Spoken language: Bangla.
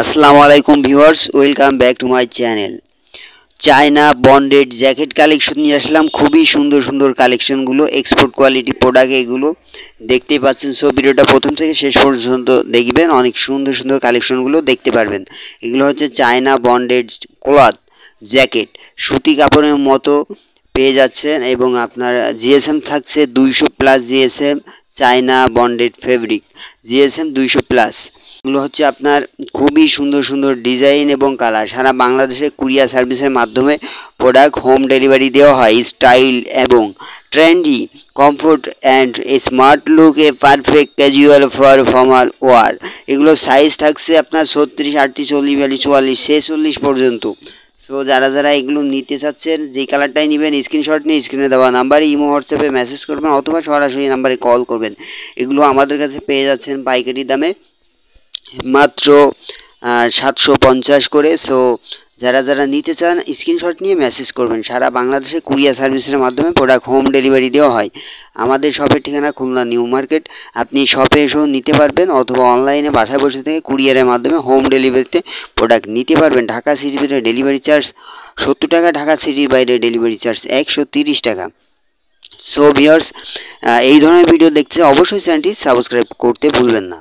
আসসালামু আলাইকুম viewers, welcome back to my channel. China bonded jacket collection নিয়ে আসলাম। খুবই সুন্দর সুন্দর কালেকশনগুলো, এক্সপোর্ট কোয়ালিটি প্রোডাক্ট এগুলো দেখতেই পাচ্ছেন। সো ভিডিওটা প্রথম থেকে শেষ পর্যন্ত দেখবেন, অনেক সুন্দর সুন্দর কালেকশনগুলো দেখতে পারবেন। এগুলো হচ্ছে চায়না বন্ডেড ক্লথ জ্যাকেট, সুতি কাপড়ের মতো পেয়ে যাচ্ছেন এবং আপনার জিএসএম থাকছে 200+ GSM, China bonded fabric GSM 200+। এগুলো হচ্ছে আপনার খুবই সুন্দর সুন্দর ডিজাইন এবং কালার। সারা বাংলাদেশে কুরিয়ার সার্ভিসের মাধ্যমে প্রোডাক্ট হোম ডেলিভারি দেওয়া হয়। স্টাইল এবং trendy, comfort and smart look, a perfect casual for formal wear. এগুলো সাইজ থাকছে আপনার 36, 38, 40, 42, 44, 46 পর্যন্ত। সো যারা এগুলো নিতে চাচ্ছেন, যেই কালারটাই নেবেন স্ক্রিনশট নিয়ে স্ক্রিনে দেওয়া নাম্বারে ইমো হোয়াটসঅ্যাপে মেসেজ করবেন অথবা সরাসরি নাম্বারে কল করবেন। এগুলো আমাদের কাছে পেয়ে যাচ্ছেন পাইকারি দামে মাত্র 750 করে। সো যারা নিতে চান স্ক্রিনশট নিয়ে মেসেজ করবেন। সারা বাংলাদেশে কুরিয়ার সার্ভিসের মাধ্যমে প্রোডাক্ট হোম ডেলিভারি দেওয়া হয়। আমাদের শপের ঠিকানা খুলনা নিউ মার্কেট। আপনি শপে এসেও নিতে পারবেন অথবা অনলাইনে বাসায় বসে থেকে কুরিয়ারের মাধ্যমে হোম ডেলিভারিতে প্রোডাক্ট নিতে পারবেন। ঢাকা সিটির ভিতরে ডেলিভারি চার্জ 70 টাকা, ঢাকা সিটির বাইরে ডেলিভারি চার্জ 130 টাকা। সো ভিউয়ার্স, এই ধরনের ভিডিও দেখতে অবশ্যই চ্যানেলটি সাবস্ক্রাইব করতে ভুলবেন না।